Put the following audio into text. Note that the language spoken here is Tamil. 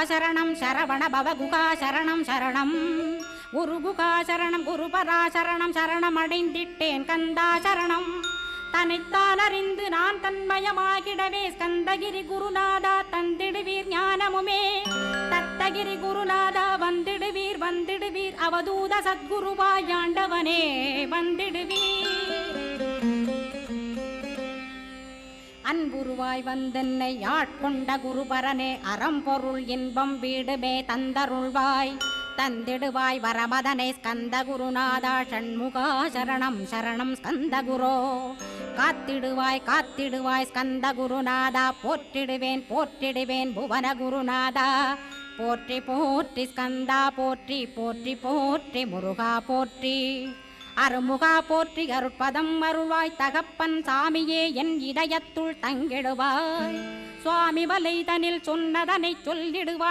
சரணம் சரவண பவ குகா சரணம் சரணம் குரு குகா சரணம் குரு பரா சரணம் சரணம் அடைந்திட்டேன் கந்தா சரணம் தன்னைத்தான் அறிந்து நான் தன்மயமாகிடவே ஸ்கந்தகிரி குருநாதா தந்திடுவீர் ஞானமுமே தத்தகிரி குருநாதா வந்திடுவீர் வந்திடுவீர் அவதூத சத்குருவாயாண்டவனே வந்திடுவீர் அன்புருவாய் வந்தென்னை ஆட்கொண்ட குருபரனே அறம்பொருள் இன்பம் வீடுமே தந்தருள்வாய் தந்திடுவாய் வரமதனை ஸ்கந்த குருநாதா ஷண்முகா சரணம் சரணம் ஸ்கந்த குரோ காத்திடுவாய் காத்திடுவாய் ஸ்கந்த குருநாதா போற்றிடுவேன் போற்றிடுவேன் புவன குருநாதா போற்றி போற்றி ஸ்கந்தா போற்றி போற்றி போற்றி முருகா போற்றி அருமுகா போற்றி அருட்பதம் அருள்வாய் தகப்பன் சாமியே என் இதயத்துள் தங்கிடுவாய் சுவாமி வலைதனில் சொன்னதனை சொல்லிடுவாய்